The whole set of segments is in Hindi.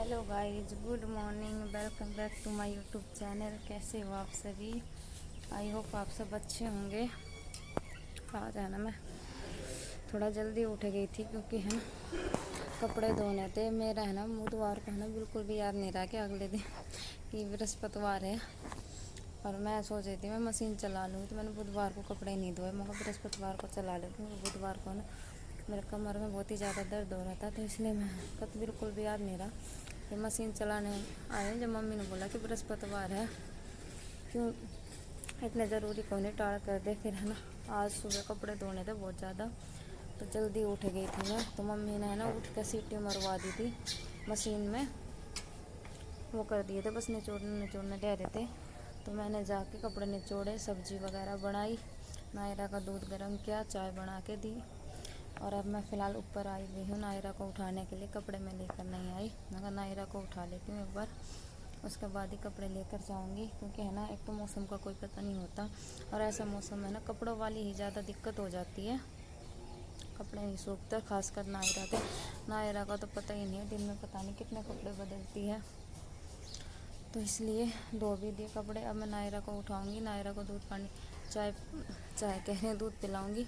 Hello guys, good morning. Welcome back to my YouTube channel. कैसे हो आप सभी? आई होप आप सब अच्छे होंगे। आज है ना, मैं थोड़ा जल्दी उठ गई थी क्योंकि है ना कपड़े धोने थे। मेरा है ना बुधवार को है ना बिल्कुल भी याद नहीं रहा कि अगले दिन कि बृहस्पतिवार है। और मैं सोच रही थी मैं मशीन चला लूँगी, तो मैंने बुधवार को कपड़े नहीं धोए। मैं बृहस्पतिवार को चला लेती हूँ। बुधवार को ना मेरे कमर में बहुत ही ज़्यादा दर्द हो रहा था, तो इसलिए मैं कब बिल्कुल भी याद नहीं रहा कि मशीन चलाने आए। जब मम्मी ने बोला कि बृहस्पतिवार है, क्यों इतने ज़रूरी को नहीं टाल कर दे। फिर है ना आज सुबह कपड़े धोने थे बहुत ज़्यादा, तो जल्दी उठ गई थी मैं। तो मम्मी ने है ना उठ कर सीटी मरवा दी थी मशीन में, वो कर दिए थे, बस निचोड़ने दे रहे थे। तो मैंने जाके कपड़े निचोड़े, सब्जी वगैरह बनाई, नायरा का दूध गर्म किया, चाय बना के दी। और अब मैं फ़िलहाल ऊपर आई हुई हूँ नायरा को उठाने के लिए। कपड़े मैं लेकर नहीं आई, मगर नायरा को उठा लेती हूँ एक बार, उसके बाद ही कपड़े लेकर जाऊँगी। क्योंकि है ना एक तो मौसम का कोई पता नहीं होता, और ऐसा मौसम है ना कपड़ों वाली ही ज़्यादा दिक्कत हो जाती है। कपड़े नहीं सूखते, खासकर नायरा का तो पता ही नहीं है, दिन में पता नहीं कितने कपड़े बदलती है। तो इसलिए धो भी दिए कपड़े। अब मैं नायरा को उठाऊँगी, नायरा को दूध पानी चाय कह रहे हैं दूध पिलाऊँगी।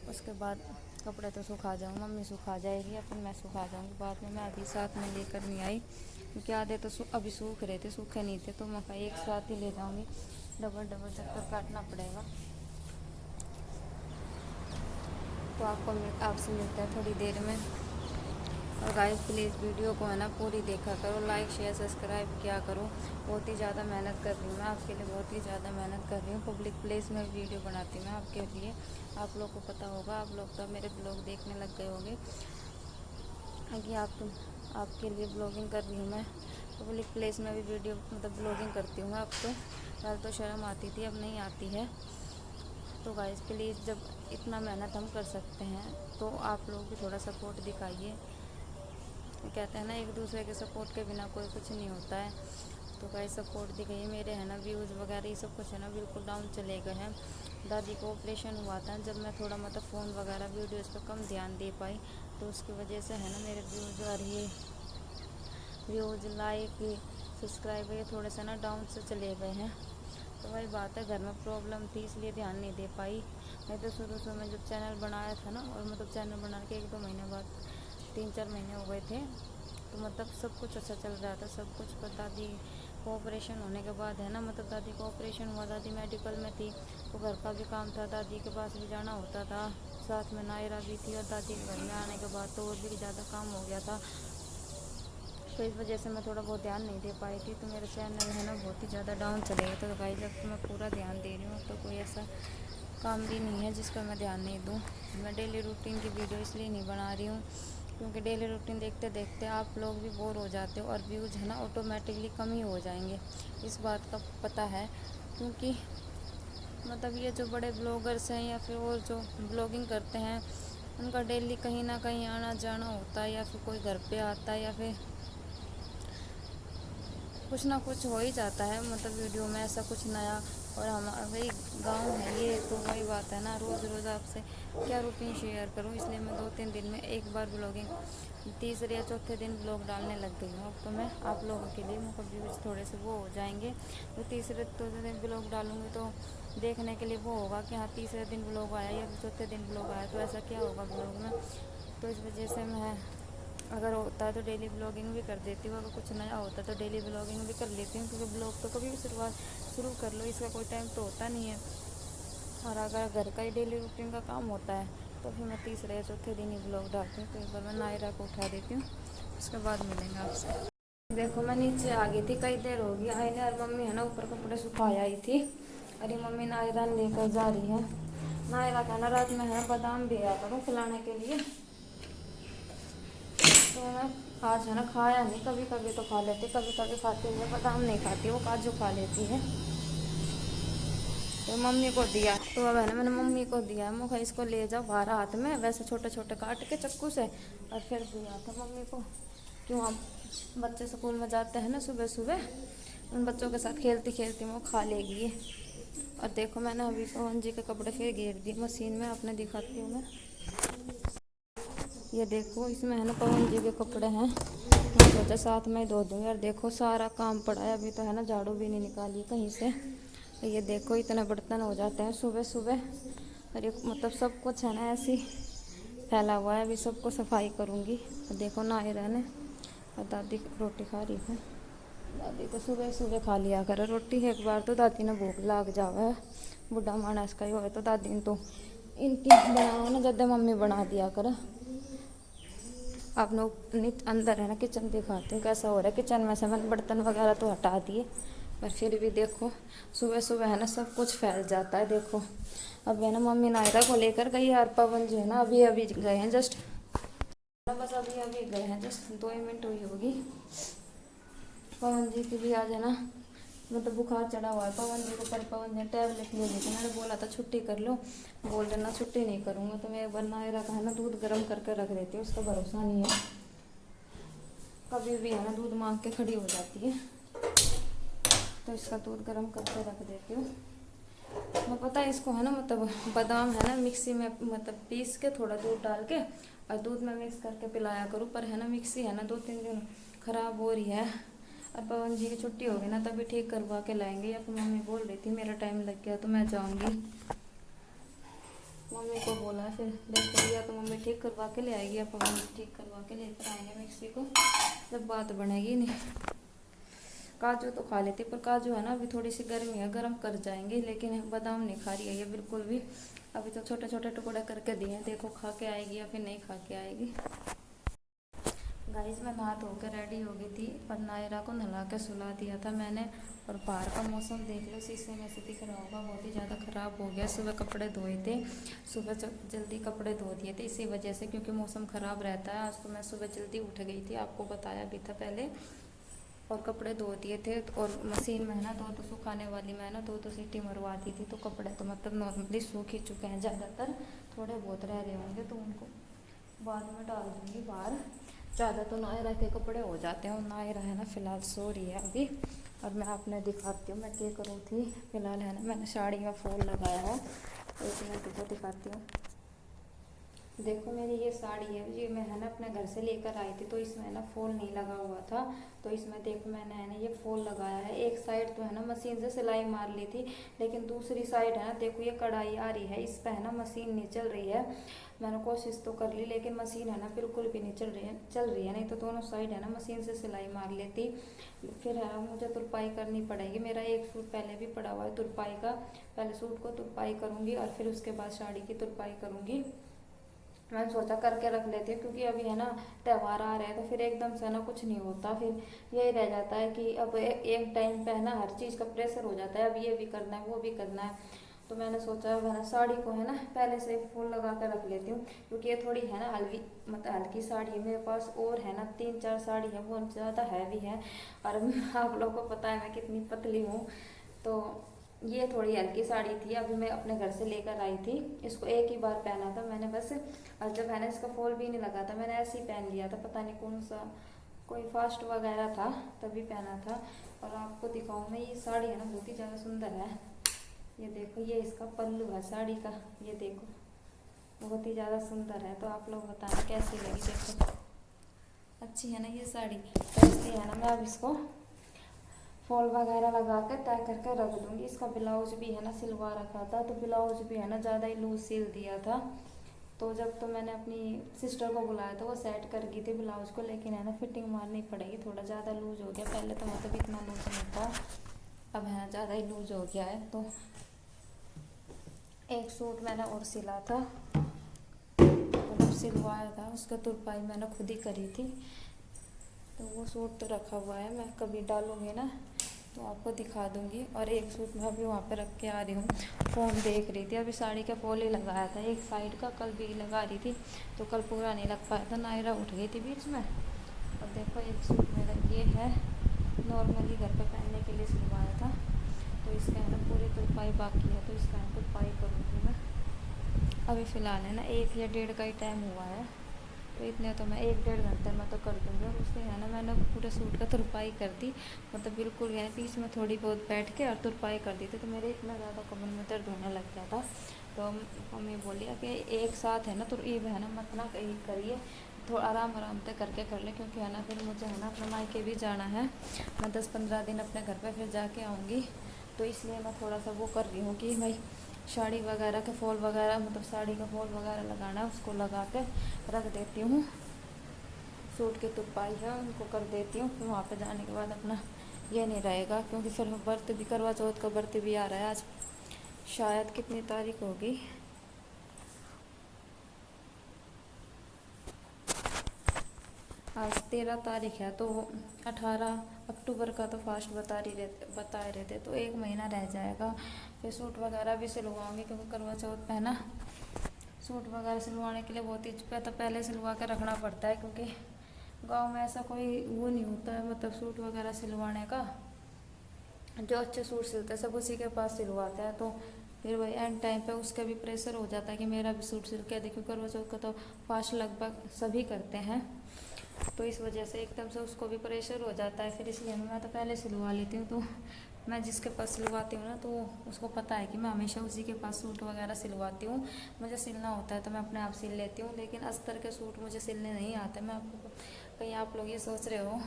उसके बाद कपड़े तो सुखा जाऊँ, मम्मी सुखा जाएगी या फिर मैं सुखा जाऊँगी बाद में। मैं अभी साथ में लेकर नहीं आई क्योंकि आधे तो अभी सूख रहे थे, सूखे नहीं थे, तो मैं एक साथ ही ले जाऊँगी। डबल चक्कर काटना पड़ेगा। तो आपसे मिलता है थोड़ी देर में। और गाइस प्लीज़ वीडियो को है ना पूरी देखा करो, लाइक शेयर सब्सक्राइब किया करो। बहुत ही ज़्यादा मेहनत कर रही हूँ मैं आपके लिए, बहुत ही ज़्यादा मेहनत कर रही हूँ। पब्लिक प्लेस में वीडियो बनाती हूँ मैं आपके लिए। आप लोग को पता होगा, आप लोग तो मेरे ब्लॉग देखने लग गए होंगे कि आपके लिए ब्लॉगिंग कर रही हूँ मैं। पब्लिक प्लेस में भी वीडियो मतलब ब्लॉगिंग करती हूँ मैं अब तो। पहले तो शर्म आती थी, अब नहीं आती है। तो गाइस प्लीज़, जब इतना मेहनत हम कर सकते हैं तो आप लोग भी थोड़ा सपोर्ट दिखाइए। कहते हैं ना एक दूसरे के सपोर्ट के बिना कोई कुछ नहीं होता है। तो गाइस सपोर्ट दिखाइए। मेरे है ना व्यूज़ वगैरह ये सब कुछ है ना बिल्कुल डाउन चले गए हैं। दादी को ऑपरेशन हुआ था, जब मैं थोड़ा मतलब फ़ोन वगैरह वीडियोज़ पर कम ध्यान दे पाई, तो उसकी वजह से है ना मेरे व्यूज़ लाइक सब्सक्राइबर ये थोड़े से ना डाउन से चले गए हैं। तो वही बात है, घर में प्रॉब्लम थी इसलिए ध्यान नहीं दे पाई। मैं तो शुरू में जब चैनल बनाया था ना, और मतलब चैनल बनाने के 1-2 महीने बाद 3-4 महीने हो गए थे, तो मतलब सब कुछ अच्छा चल रहा था सब कुछ। पर दादी को ऑपरेशन होने के बाद है ना, मतलब दादी को ऑपरेशन हुआ, दादी मेडिकल में थी, तो घर का भी काम था, दादी के पास भी जाना होता था, साथ में नायरा भी थी। और दादी के घर में आने के बाद तो और भी ज़्यादा काम हो गया था, तो इस वजह से मैं थोड़ा बहुत ध्यान नहीं दे पाई थी। तो मेरा चैनल है ना बहुत ही ज़्यादा डाउन चले गया था। तो गाइस जब मैं पूरा ध्यान दे रही हूँ, तो कोई ऐसा काम भी नहीं है जिस पर मैं ध्यान नहीं दूँ। मैं डेली रूटीन की वीडियो इसलिए नहीं बना रही हूँ क्योंकि डेली रूटीन देखते देखते आप लोग भी बोर हो जाते हो, और व्यूज़ है ना ऑटोमेटिकली कम ही हो जाएंगे। इस बात का पता है, क्योंकि मतलब ये जो बड़े ब्लॉगर्स हैं या फिर और जो ब्लॉगिंग करते हैं, उनका डेली कहीं ना कहीं आना जाना होता है, या फिर कोई घर पे आता है, या फिर कुछ ना कुछ हो ही जाता है मतलब वीडियो में ऐसा कुछ नया। और हमारा वही गांव है ये, तो वही बात है ना, रोज़ रोज़ आपसे क्या रूटीन शेयर करूं। इसलिए मैं 2-3 दिन में एक बार ब्लॉगिंग, तीसरे या चौथे दिन ब्लॉग डालने लग गई हूँ। अब तो मैं आप लोगों के लिए मतलब व्यूज़ थोड़े से वो हो जाएंगे, तो तीसरे चौथे दिन ब्लॉग डालूँगी तो देखने के लिए वो होगा कि हाँ तीसरे दिन ब्लॉग आया या फिर चौथे दिन ब्लॉग आया, तो ऐसा क्या होगा ब्लॉग में। तो इस वजह से मैं अगर होता है तो डेली ब्लॉगिंग भी कर देती हूँ, अगर कुछ नया होता है तो डेली ब्लॉगिंग भी कर लेती हूँ। क्योंकि ब्लॉग तो कभी भी शुरू कर लो, इसका कोई टाइम तो होता नहीं है। और अगर घर का ही डेली रूटीन का काम होता है तो फिर मैं तीसरे या चौथे दिन ही ब्लॉग डालती हूँ। तो एक बार मैं नायरा को उठा देती हूँ, उसके बाद मिलेंगे आपसे। देखो मैं नीचे आ गई थी, कई देर हो गई आई ने, और मम्मी है ना ऊपर कपड़े सुखाई आई थी। अरे मम्मी नायरा लेकर जा रही है। नायरा का ना रात में है बादाम भी आया करूँ खिलाने के लिए, तो मैं आज है ना खाया नहीं। कभी कभी तो खा लेती, कभी कभी खाती है, बादाम नहीं खाती, वो काजू खा लेती है। तो मम्मी को दिया, तो अब है ना मैंने मम्मी को दिया है, मुझे इसको ले जाओ बाहर हाथ में, वैसे छोटे छोटे काट के चाकू से, और फिर दिया था मम्मी को। क्यों हम बच्चे स्कूल में जाते हैं ना सुबह सुबह, उन बच्चों के साथ खेलती खेलती वो खा लेगी ये। और देखो मैंने अभी पवन जी के कपड़े फिर घेर दिए मशीन में, अपने दिखाती हूँ मैं। ये देखो इसमें है ना पवन जी के कपड़े हैं, मैं सोचा साथ में धो दूँ यार। देखो सारा काम पड़ा है अभी तो है ना, झाड़ू भी नहीं निकाली कहीं से। तो ये देखो इतने बर्तन हो जाते हैं सुबह सुबह, और ये मतलब सब कुछ है ना ऐसे ही फैला हुआ है। अभी सबको सफाई करूँगी। और देखो नहाए रहने, और दादी रोटी खा रही है। दादी तो सुबह सुबह खा लिया करे रोटी, एक बार तो दादी ने भूख लाग जावे। बुढ़ा मानस का ही हो तो दादी ने तो इनकी बनाओ ना जब मम्मी बना दिया कर। आप लोग अंदर है ना किचन दिखाते हैं कैसा हो रहा है किचन में से। मैंने बर्तन वगैरह तो हटा दिए, पर फिर भी देखो सुबह सुबह है ना सब कुछ फैल जाता है। देखो अब है ना मम्मी नायरा को लेकर गई यार, पवन जी है ना अभी अभी गए हैं जस्ट, बस अभी अभी गए हैं जस्ट 2 मिनट हुई होगी। पवन जी की भी आज है ना मतलब बुखार चढ़ा हुआ है पवन जी को, पर पवन जी टैबलेट ले ली थी। मैंने बोला था छुट्टी कर लो, बोल देना छुट्टी नहीं करूँगा। तो मैं एक बार नायरा का है ना दूध गर्म करके रख देती हूँ, उसका भरोसा नहीं है, कभी भी है ना दूध मांग के खड़ी हो जाती है। तो इसका दूध गर्म करके रख देती हूँ मैं। पता है इसको है ना मतलब बादाम है ना मिक्सी में मतलब पीस के थोड़ा दूध डाल के और दूध में मिक्स करके पिलाया करूँ, पर है ना मिक्सी है ना 2-3 दिन ख़राब हो रही है। अब पवन जी की छुट्टी होगी ना तभी ठीक करवा के लाएंगे। या तो मम्मी बोल रही थी मेरा टाइम लग गया तो मैं जाऊँगी, मम्मी को बोला फिर देखते या तो मम्मी ठीक करवा के ले आएगी या पवन जी ठीक करवा के लेकर आएंगे मिक्सी को, जब बात बनेगी नहीं। काजू तो खा लेती, पर काजू है ना अभी थोड़ी सी गर्मी है, गर्म कर जाएंगे। लेकिन बादाम नहीं खा रही है ये बिल्कुल भी। अभी तो छोटे छोटे टुकड़े करके दिए हैं, देखो खा के आएगी या फिर नहीं खा के आएगी। गाइस मैं नहा धो के रेडी हो गई थी और नायरा को नहला के सुला दिया था मैंने। और बाहर का मौसम देख लो, शीशे में से दिख रहा होगा बहुत ही ज़्यादा ख़राब हो गया। सुबह कपड़े धोए थे, सुबह जल्दी कपड़े धो दिए थे इसी वजह से, क्योंकि मौसम ख़राब रहता है। आज तो मैं सुबह जल्दी उठ गई थी, आपको बताया भी था पहले, और कपड़े धो दिए थे। और मशीन में है ना तो सुखाने वाली में है ना तो सीटी मरवा दी थी। तो कपड़े तो मतलब नॉर्मली सूख ही चुके हैं ज़्यादातर, थोड़े बहुत रह रहे होंगे तो उनको बाद में डाल दूँगी बाहर। ज़्यादा तो नायरा के कपड़े हो जाते हैं, और नायरा है ना फ़िलहाल सो रही है अभी। और मैं आपने दिखाती हूँ मैं क्या करूँ थी। फ़िलहाल है ना मैंने साड़ी में फॉल लगाया है, तो एक मिनट को दिखाती हूँ। देखो मेरी ये साड़ी है, ये मैं है ना अपने घर से लेकर आई थी, तो इसमें है ना फॉल नहीं लगा हुआ था। तो इसमें देखो मैंने है ना ये फॉल लगाया है। एक साइड तो है ना मशीन से सिलाई मार ली थी, लेकिन दूसरी साइड है ना देखो ये कढ़ाई आ रही है, इस पर है ना मशीन नहीं चल रही है। मैंने कोशिश तो कर ली लेकिन मशीन है ना बिल्कुल भी नहीं चल रही है। नहीं तो दोनों साइड है ना मशीन से सिलाई मार लेती। फिर है ना मुझे तुरपाई करनी पड़ेगी। मेरा एक सूट पहले भी पड़ा हुआ है तुरपाई का, पहले सूट को तुरपाई करूँगी और फिर उसके बाद साड़ी की तुरपाई करूँगी। मैंने सोचा करके रख लेती हूँ, क्योंकि अभी है ना त्यौहार आ रहे हैं तो फिर एकदम से ना कुछ नहीं होता। फिर यही रह जाता है कि अब एक टाइम पे है ना हर चीज़ का प्रेशर हो जाता है, अब ये भी करना है वो भी करना है। तो मैंने सोचा है ना साड़ी को है ना पहले से फूल लगा कर रख लेती हूँ, क्योंकि ये थोड़ी है ना हल्की मतलब हल्की साड़ी है मेरे पास। और है ना 3-4 साड़ी है वो ज़्यादा हैवी है, और आप लोगों को पता है मैं कितनी पतली हूँ। तो ये थोड़ी हल्की साड़ी थी, अभी मैं अपने घर से लेकर आई थी। इसको एक ही बार पहना था मैंने बस, और जब है ना इसका फॉल भी नहीं लगा था, मैंने ऐसे ही पहन लिया था। पता नहीं कौन सा कोई फास्ट वगैरह था तभी पहना था। और आपको दिखाऊँ मैं, ये साड़ी है ना बहुत ही ज़्यादा सुंदर है। ये देखो ये इसका पल्लू है साड़ी का, ये देखो बहुत ही ज़्यादा सुंदर है। तो आप लोग बताना कैसी लगी। देखो अच्छी है ना ये साड़ी। तो इसलिए है ना मैं अब इसको फॉल वगैरह लगा कर तय करके रख दूँगी। इसका ब्लाउज भी है ना सिलवा रखा था, तो ब्लाउज भी है ना ज़्यादा ही लूज सिल दिया था। तो जब तो मैंने अपनी सिस्टर को बुलाया था वो सेट कर गई थी ब्लाउज को, लेकिन है ना फिटिंग मारनी पड़ेगी, थोड़ा ज़्यादा लूज हो गया। पहले तो मतलब इतना लूज नहीं था, अब है ना ज़्यादा ही लूज हो गया है। तो एक सूट मैंने और सिला था, मतलब सिलवाया था, उसका तुरपाई मैंने खुद ही करी थी। तो वो सूट तो रखा हुआ है, मैं कभी डालूँगी ना तो आपको दिखा दूँगी। और एक सूट मैं अभी वहाँ पे रख के आ रही हूँ, फ़ोन देख रही थी। अभी साड़ी का फॉल ही लगाया था एक साइड का, कल भी लगा रही थी तो कल पूरा नहीं लग पाया था, नायरा उठ गई थी बीच में। और देखो एक सूट मेरा ये है, नॉर्मली घर पे पहनने के लिए सिलवाया था। तो इसका है ना पूरी तुरपाई बाकी है, तो इसका तुरपाई करूँगी मैं। अभी फ़िलहाल है ना 1 या 1.5 का ही टाइम हुआ है, तो इतने तो मैं 1-1.5 घंटे में तो कर दूँगी। और उससे है ना मैंने पूरे सूट का तुरपाई कर दी, मतलब बिल्कुल है बीच में थोड़ी बहुत बैठ के और तुरपाई कर दी थी। तो मेरे इतना ज़्यादा कमर में दर्द होने लग गया था। तो मम्मी बोली कि एक साथ है ना तो ये है ना मत ना कहीं करिए, थोड़ा आराम आराम से करके कर ले, क्योंकि है ना फिर मुझे है ना अपने मायके भी जाना है। मैं 10-15 दिन अपने घर पे फिर जाके आऊँगी, तो इसलिए मैं थोड़ा सा वो कर रही हूँ कि भाई साड़ी वगैरह के फॉल वगैरह, मतलब साड़ी का फॉल वगैरह लगाना है, उसको लगा के रख देती हूँ। सूट की तुपाई है उनको कर देती हूँ, फिर वहाँ पे जाने के बाद अपना ये नहीं रहेगा, क्योंकि फिर व्रत भी, करवा चौथ का व्रत भी आ रहा है। आज शायद कितनी तारीख होगी, आज 13 तारीख है, तो 18 अक्टूबर का तो फास्ट बताए रहते, तो 1 महीना रह जाएगा। फिर सूट वगैरह भी सिलवाऊँगी, क्योंकि करवा चौथ पे है ना सूट वगैरह सिलवाने के लिए बहुत ही तो पहले सिलवा के रखना पड़ता है, क्योंकि गांव में ऐसा कोई वो नहीं होता है, मतलब सूट वगैरह सिलवाने का। जो अच्छे सूट सिलते हैं सब उसी के पास सिलवाते हैं, तो फिर वही एंड टाइम पे उसका भी प्रेशर हो जाता है कि मेरा भी सूट सिल के देखो। करवा चौथ का तो फास्ट लगभग सभी करते हैं, तो इस वजह से एकदम से उसको भी प्रेशर हो जाता है। फिर इसलिए मैं तो पहले सिलवा लेती हूँ। तो मैं जिसके पास सिलवाती हूँ ना, तो उसको पता है कि मैं हमेशा उसी के पास सूट वगैरह सिलवाती हूँ। मुझे सिलना होता है तो मैं अपने आप सिल लेती हूँ, लेकिन अस्तर के सूट मुझे सिलने नहीं आते। मैं आपको, कहीं आप लोग ये सोच रहे हो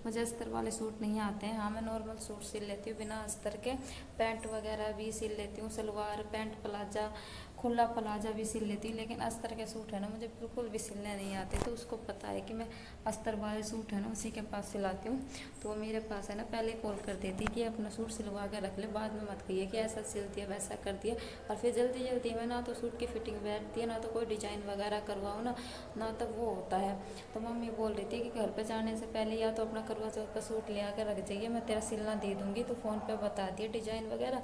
मुझे अस्तर वाले सूट नहीं आते हैं। हाँ, मैं नॉर्मल सूट सिल लेती हूँ बिना अस्तर के। पैंट वगैरह भी सिल लेती हूँ, सलवार, पैंट, प्लाजा, खुला प्लाजा भी सिल लेती हूँ, लेकिन अस्तर के सूट है ना मुझे बिल्कुल भी सिलने नहीं आते। तो उसको पता है कि मैं अस्तर वाले सूट है ना उसी के पास सिलाती हूँ, तो वो मेरे पास है ना पहले कॉल कर देती कि अपना सूट सिलवा के रख ले, बाद में मत कहिए कि ऐसा सिलती है वैसा कर दिया। और फिर जल्दी जल्दी में ना तो सूट की फिटिंग बैठती है, ना तो कोई डिजाइन वगैरह करवाओ ना तो वो होता है। तो मम्मी बोल रही थी कि घर पे जाने से पहले या तो अपना करवा चौथ का सूट ले आकर रख जाइए, मैं तेरा सिलना दे दूँगी, तो फ़ोन पे बता दिए डिजाइन वगैरह,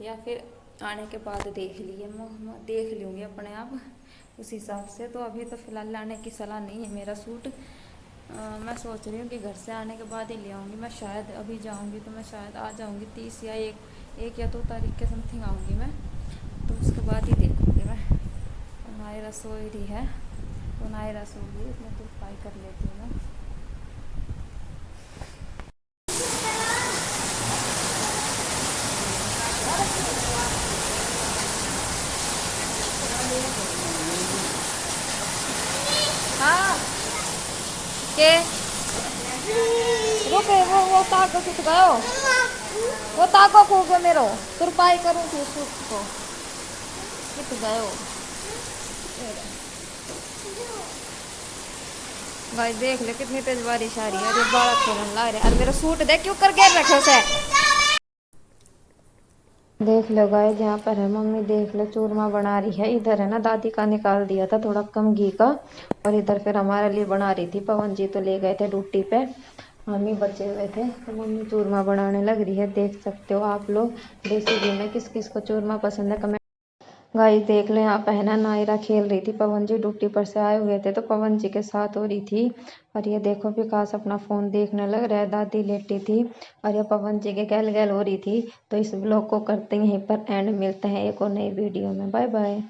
या फिर आने के बाद देख लूँगी अपने आप उस हिसाब से। तो अभी तो फ़िलहाल लाने की सलाह नहीं है मेरा सूट। मैं सोच रही हूँ कि घर से आने के बाद ही ले आऊँगी। मैं शायद अभी जाऊँगी तो मैं शायद आ जाऊँगी 30 या 1 या 2 तारीख के समथिंग आऊँगी मैं, तो उसके बाद ही देखूँगी मैं। नायरा सो रही है, तो नायरा सो गई, इसमें तो फ्राई कर लेती हूँ मैं। हाँ के रुके, वो ताको कित गयो, वो ताको खो गयो मेरो, तुरपाई करूँ थी सूट को, कित गयो। भाई देख ले कितनी तेज बारिश आ रही है, अरे बड़ा खेलन ला रहे। अरे मेरा सूट देख क्यों कर गिर रखे उसे। देख लो गाइस, यहाँ पर है मम्मी, देख लो चूरमा बना रही है। इधर है ना दादी का निकाल दिया था थोड़ा कम घी का, और इधर फिर हमारे लिए बना रही थी। पवन जी तो ले गए थे ड्यूटी पे, हम ही बचे हुए थे, तो मम्मी चूरमा बनाने लग रही है। देख सकते हो आप लोग देसी घी में किस किस को चूरमा पसंद है कमेंट। गाइस देख लो, यहाँ पे है ना नायरा खेल रही थी, पवन जी ड्यूटी पर से आए हुए थे तो पवन जी के साथ हो रही थी। और ये देखो विकास अपना फ़ोन देखने लग रहा है, दादी लेटी थी और ये पवन जी के गैल गैल हो रही थी। तो इस ब्लॉग को करते हैं यहीं पर एंड, मिलते हैं एक और नई वीडियो में। Bye bye.